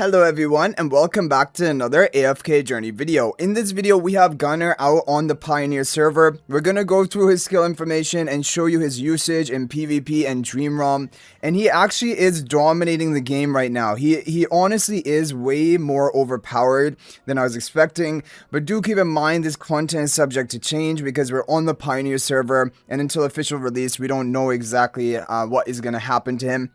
Hello everyone and welcome back to another AFK journey video. In this video we have Gunnar out on the Pioneer server. We're gonna go through his skill information and show you his usage in PvP and Dream ROM. And he actually is dominating the game right now. He honestly is way more overpowered than I was expecting. But do keep in mind this content is subject to change because we're on the Pioneer server. And until official release we don't know exactly what is gonna happen to him.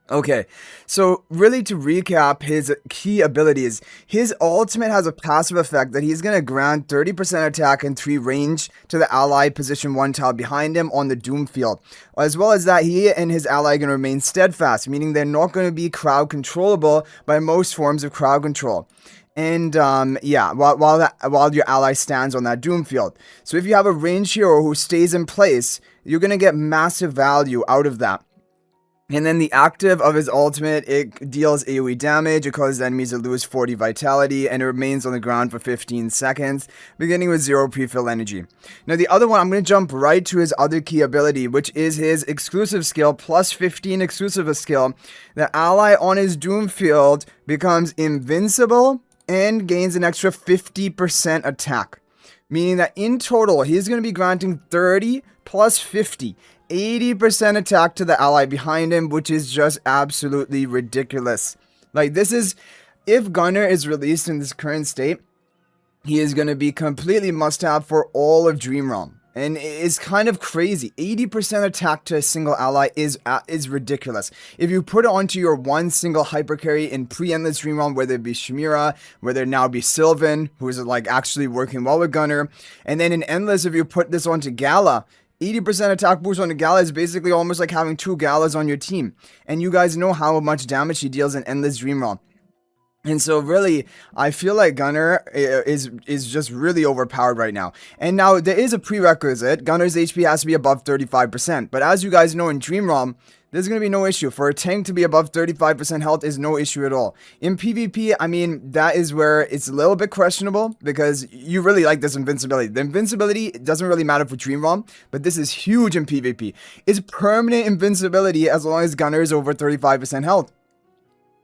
Okay, so really to recap his key abilities, his ultimate has a passive effect that he's going to grant 30% attack and 3 range to the ally position 1 tile behind him on the Doom field. As well as that, he and his ally are going to remain steadfast, meaning they're not going to be crowd controllable by most forms of crowd control. And yeah, while your ally stands on that Doom field. So if you have a ranged hero who stays in place, you're going to get massive value out of that. And then the active of his ultimate, it deals AoE damage, it causes enemies to lose 40 vitality, and it remains on the ground for 15 seconds, beginning with 0 pre-fill energy. Now the other one, I'm going to jump right to his other key ability, which is his exclusive skill, plus 15 exclusive skill. The ally on his Doom field becomes invincible and gains an extra 50% attack. Meaning that in total, he's going to be granting 30 plus 50. 80% attack to the ally behind him, which is just absolutely ridiculous. Like, this is, if Gunnar is released in this current state, he is going to be completely must-have for all of Dream ROM. And it's kind of crazy. 80% attack to a single ally is ridiculous. If you put it onto your one single hyper carry in pre-endless Dream ROM, whether it be Shimira, whether it now be Silven, who is like actually working well with Gunnar, and then in endless, if you put this onto Gala, 80% attack boost on the Gala is basically almost like having 2 Galas on your team. And you guys know how much damage he deals in endless Dream ROM. And so really, I feel like Gunnar is just really overpowered right now. And now there is a prerequisite. Gunnar's HP has to be above 35%. But as you guys know in Dream ROM, there's going to be no issue. For a tank to be above 35% health is no issue at all. In PvP, I mean, that is where it's a little bit questionable because you really like this invincibility. The invincibility doesn't really matter for Dream ROM, but this is huge in PvP. It's permanent invincibility as long as Gunnar is over 35% health.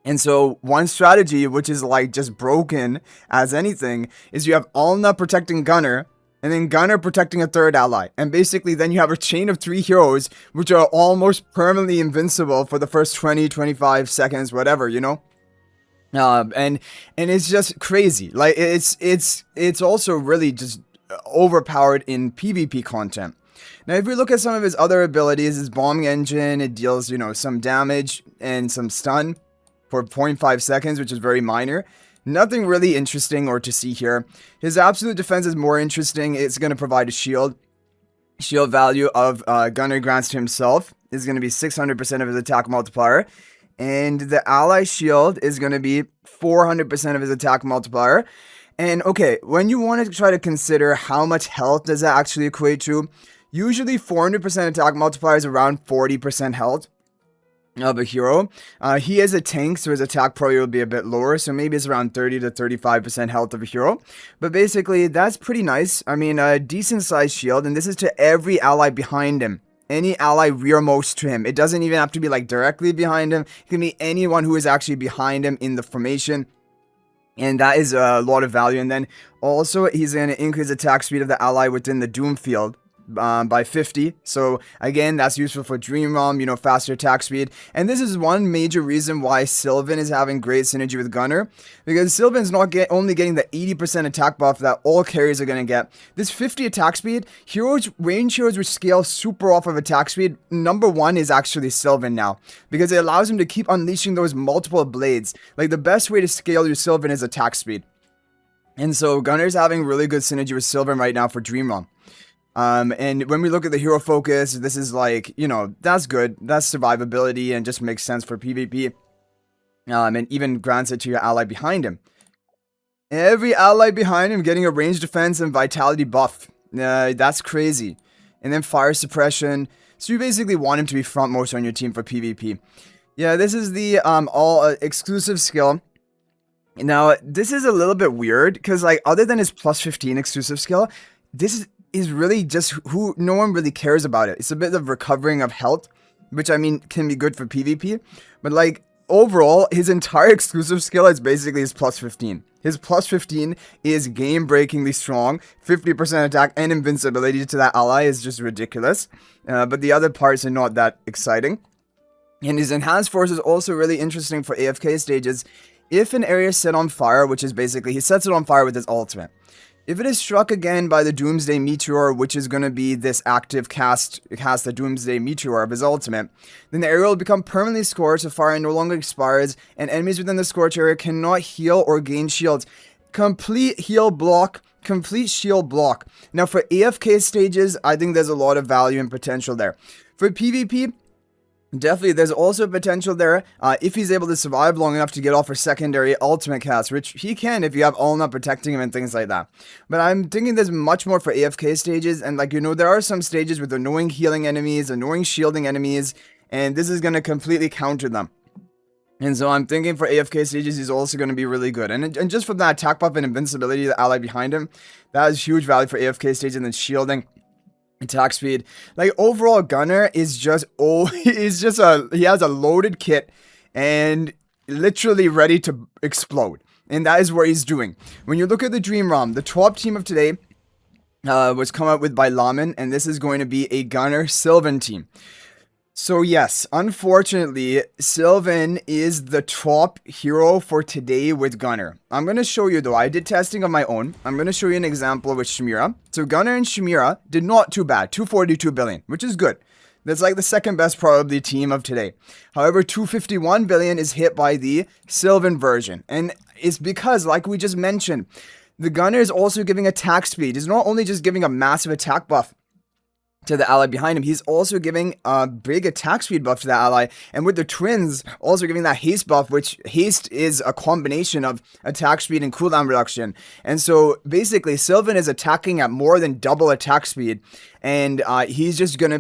And so one strategy, which is like just broken as anything, is you have Alna protecting Gunnar, and then Gunnar protecting a third ally. And basically then you have a chain of 3 heroes, which are almost permanently invincible for the first 20, 25 seconds, whatever, you know? And it's just crazy. Like, it's also really just overpowered in PvP content. Now, if we look at some of his other abilities, his bombing engine, it deals, you know, some damage and some stun for 0.5 seconds, which is very minor. Nothing really interesting or to see here. His absolute defense is more interesting. It's going to provide a shield. Shield value of Gunnar grants to himself is going to be 600% of his attack multiplier. And the ally shield is going to be 400% of his attack multiplier. And okay, when you want to try to consider how much health does that actually equate to, usually 400% attack multiplier is around 40% health of a hero. He is a tank, so his attack probably will be a bit lower, so maybe it's around 30 to 35% health of a hero. But basically, that's pretty nice. I mean, a decent sized shield, and this is to every ally behind him. Any ally rearmost to him. It doesn't even have to be like directly behind him. It can be anyone who is actually behind him in the formation. And that is a lot of value. And then also, he's going to increase attack speed of the ally within the Doom field by 50. So again, that's useful for Dream ROM, you know, faster attack speed. And this is one major reason why Silven is having great synergy with Gunnar, because Silven's not only getting the 80% attack buff that all carriers are going to get. This 50 attack speed, range heroes which scale super off of attack speed, number 1 is actually Silven now, because it allows him to keep unleashing those multiple blades. Like, the best way to scale your Silven is attack speed. And so Gunnar's having really good synergy with Silven right now for Dream ROM. And when we look at the hero focus, this is like, you know, that's good. That's survivability and just makes sense for PvP. And even grants it to your ally behind him. Every ally behind him getting a range defense and vitality buff. That's crazy. And then fire suppression. So you basically want him to be frontmost on your team for PvP. Yeah, this is the all exclusive skill. Now, this is a little bit weird because, like, other than his plus 15 exclusive skill, this is really just who no one really cares about it. It's a bit of recovering of health, which I mean can be good for PvP, but like overall, his entire exclusive skill is basically his plus 15. His plus 15 is game-breakingly strong. 50% attack and invincibility to that ally is just ridiculous. But the other parts are not that exciting. And his enhanced force is also really interesting for AFK stages. If an area is set on fire, which is basically, he sets it on fire with his ultimate. If it is struck again by the Doomsday Meteor, which is going to be this active cast the Doomsday Meteor of his ultimate, then the area will become permanently scorched, so fire no longer expires, and enemies within the scorch area cannot heal or gain shields. Complete heal block, complete shield block. Now for AFK stages, I think there's a lot of value and potential there. For PvP, definitely, there's also potential there if he's able to survive long enough to get off for secondary ultimate cast, which he can if you have Ulna protecting him and things like that. But I'm thinking there's much more for AFK stages, and like, you know, there are some stages with annoying healing enemies, annoying shielding enemies, and this is going to completely counter them. And so I'm thinking for AFK stages, he's also going to be really good. And just from that attack buff and invincibility, the ally behind him, that is huge value for AFK stages, and then shielding. Attack speed, like overall Gunnar is just he has a loaded kit and literally ready to explode, and that is what he's doing. When you look at the Dream ROM, the top team of today was come up with by Laman, and this is going to be a No-Silven team. So yes, unfortunately, Silven is the top hero for today with Gunnar. I'm going to show you though, I did testing on my own. I'm going to show you an example with Shmira. So Gunnar and Shmira did not too bad, 242 billion, which is good. That's like the second best probably team of today. However, 251 billion is hit by the Silven version. And it's because, like we just mentioned, the Gunnar is also giving attack speed. He's not only just giving a massive attack buff to the ally behind him, he's also giving a big attack speed buff to the ally, and with the twins also giving that haste buff, which haste is a combination of attack speed and cooldown reduction. And so basically Silven is attacking at more than double attack speed, and he's just gonna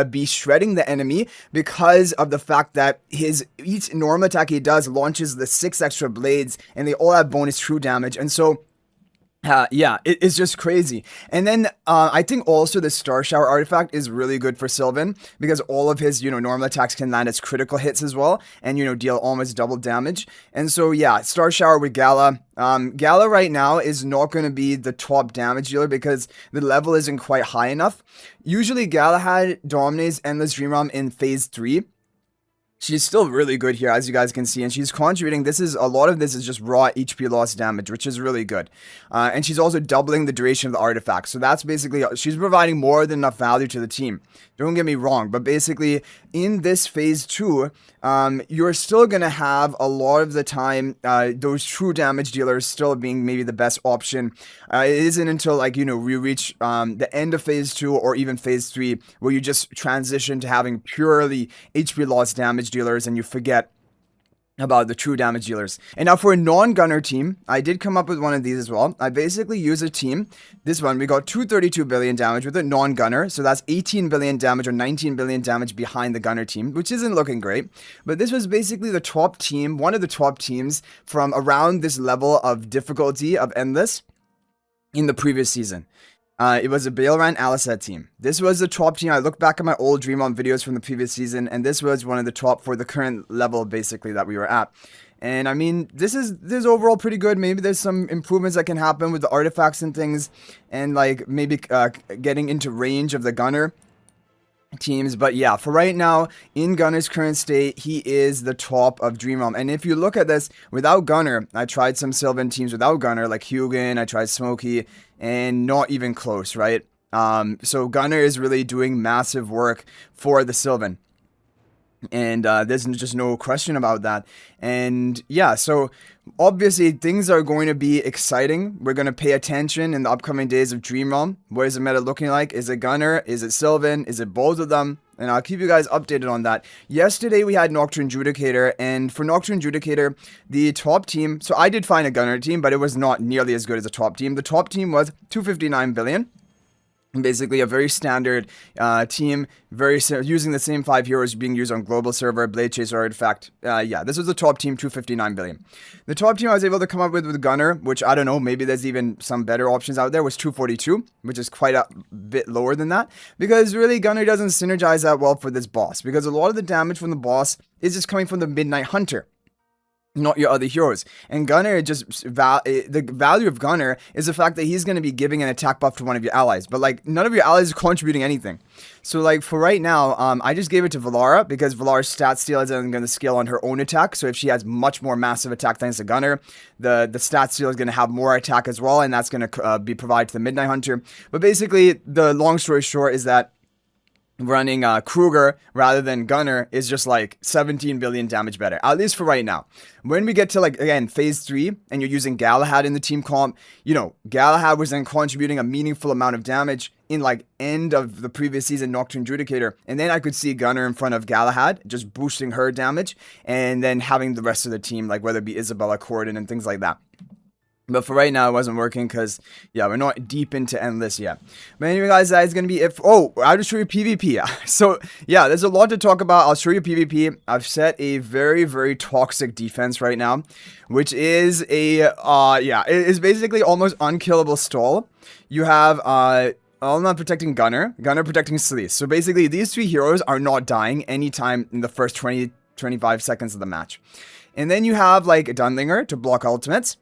be shredding the enemy because of the fact that each normal attack he does launches the 6 extra blades, and they all have bonus true damage. And so yeah, it's just crazy. And then I think also the Star Shower artifact is really good for Silven because all of his, normal attacks can land as critical hits as well, and, deal almost double damage. And so, yeah, Star Shower with Gala. Gala right now is not going to be the top damage dealer because the level isn't quite high enough. Usually Galahad dominates Endless Dream Realm in phase 3. She's still really good here, as you guys can see, and she's contributing. A lot of this is just raw HP loss damage, which is really good. And she's also doubling the duration of the artifact. So that's basically, she's providing more than enough value to the team. Don't get me wrong, but basically in this phase 2, you're still going to have a lot of the time those true damage dealers still being maybe the best option. It isn't until we reach the end of phase 2 or even phase 3 where you just transition to having purely HP loss damage dealers and you forget about the true damage dealers. And now for a non-Gunnar team, I did come up with one of these as well. I basically use a team. This one, we got 232 billion damage with a non-Gunnar. So that's 18 billion damage or 19 billion damage behind the Gunnar team, which isn't looking great. But this was basically the top team, one of the top teams from around this level of difficulty of Endless in the previous season. It was a Baelran Alisad team. This was the top team. I looked back at my old Dream On videos from the previous season, and this was one of the top for the current level, basically, that we were at. And I mean, this is overall pretty good. Maybe there's some improvements that can happen with the artifacts and things, and like maybe getting into range of the Gunnar teams. But yeah, for right now, in Gunnar's current state, he is the top of Dream Realm. And if you look at this, without Gunnar, I tried some Silven teams without Gunnar, like Hugin, I tried Smokey, and not even close, right? So Gunnar is really doing massive work for the Silven. And there's just no question about that. And yeah, so obviously things are going to be exciting. We're going to pay attention in the upcoming days of Dream Realm. What is the meta looking like? Is it Gunnar? Is it Silven? Is it both of them? And I'll keep you guys updated on that. Yesterday we had Nocturne Judicator, and for Nocturne Judicator, the top team, so I did find a Gunnar team, but it was not nearly as good as the top team. The top team was 259 billion. Basically, a very standard team, using the same 5 heroes being used on global server, Blade Chaser Artifact. Yeah, this was the top team, 259 billion. The top team I was able to come up with Gunnar, which I don't know, maybe there's even some better options out there, was 242, which is quite a bit lower than that. Because really, Gunnar doesn't synergize that well for this boss, because a lot of the damage from the boss is just coming from the Midnight Hunter, not your other heroes. And Gunnar the value of Gunnar is the fact that he's going to be giving an attack buff to one of your allies, but like none of your allies are contributing anything. So like for right now, I just gave it to Valara because Valara's stat steal isn't going to scale on her own attack. So if she has much more massive attack thanks to Gunnar, the stat steal is going to have more attack as well, and that's going to be provided to the Midnight Hunter. But basically, the long story short is that running Kruger rather than Gunnar is just like 17 billion damage better, at least for right now. When we get to like, again, phase 3 and you're using Galahad in the team comp, you know, Galahad was then contributing a meaningful amount of damage in like end of the previous season Nocturne Judicator, and then I could see Gunnar in front of Galahad just boosting her damage and then having the rest of the team, like whether it be Isabella, Corden, and things like that. But for right now, it wasn't working because, yeah, we're not deep into Endless yet. But anyway, guys, that is going to be it. I'll just show you PvP. So, yeah, there's a lot to talk about. I'll show you PvP. I've set a very, very toxic defense right now, which is it is basically almost unkillable stall. You have, I'm not protecting Gunnar protecting Sleaze. So basically, these three heroes are not dying anytime in the first 20-25 seconds of the match. And then you have, like, Dunlinger to block ultimates.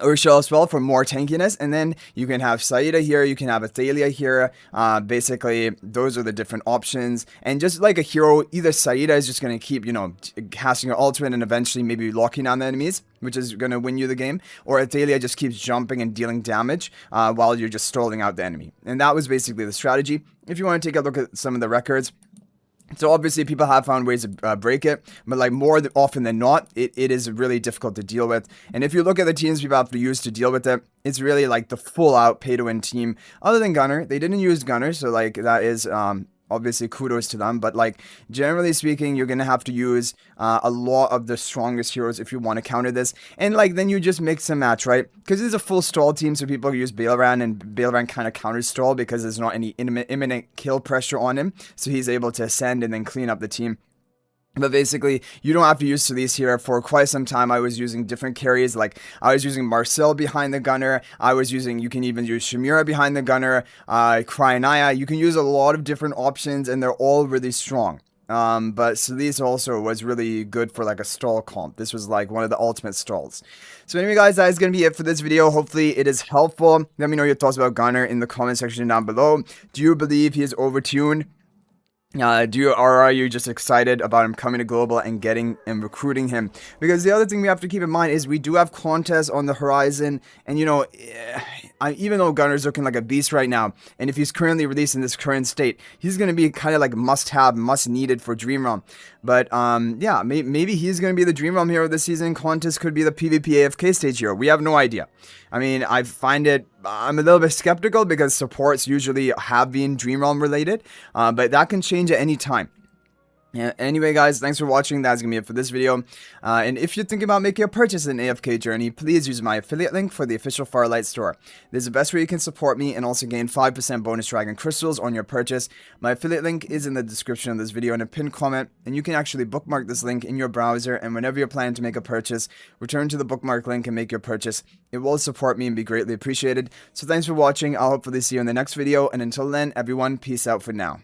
Ursula as well for more tankiness, and then you can have Saida here, you can have Athalia here. Basically, those are the different options, and just like a hero, either Saida is just going to keep, you know, casting her ultimate and eventually maybe locking down the enemies, which is going to win you the game, or Athalia just keeps jumping and dealing damage while you're just stalling out the enemy. And that was basically the strategy. If you want to take a look at some of the records, so obviously people have found ways to break it, but like more often than not, it is really difficult to deal with. And if you look at the teams people have to use to deal with it, it's really like the full out pay to win team. Other than Gunnar, they didn't use Gunnar, so like that is obviously kudos to them, but like generally speaking, you're gonna have to use a lot of the strongest heroes if you want to counter this, and like then you just mix and match, right? Because it's a full stall team, so people use Baelran, and Baelran kind of counters stall because there's not any imminent kill pressure on him, so he's able to ascend and then clean up the team. But basically, you don't have to use Sleaze here. For quite some time, I was using different carries. Like, I was using Marcel behind the Gunnar. You can even use Shamira behind the Gunnar. Cryanaya. You can use a lot of different options, and they're all really strong. But Sleaze also was really good for like a stall comp. This was like one of the ultimate stalls. So anyway, guys, that is going to be it for this video. Hopefully it is helpful. Let me know your thoughts about Gunnar in the comment section down below. Do you believe he is overtuned? Are you just excited about him coming to global and getting and recruiting him? Because the other thing we have to keep in mind is we do have Contess on the horizon, and you know, even though Gunnar's looking like a beast right now, and if he's currently released in this current state, he's going to be kind of like must-have, must-needed for Dream Realm. But yeah, maybe he's going to be the Dream Realm hero this season. Contess could be the PvP AFK stage hero. We have no idea. I mean, I'm a little bit skeptical because supports usually have been Dream Realm related, but that can change at any time. Yeah, anyway, guys, thanks for watching. That's going to be it for this video. And if you're thinking about making a purchase in AFK Journey, please use my affiliate link for the official Farlight store. This is the best way you can support me and also gain 5% bonus dragon crystals on your purchase. My affiliate link is in the description of this video in a pinned comment, and you can actually bookmark this link in your browser, and whenever you're planning to make a purchase, return to the bookmark link and make your purchase. It will support me and be greatly appreciated. So thanks for watching. I'll hopefully see you in the next video, and until then, everyone, peace out for now.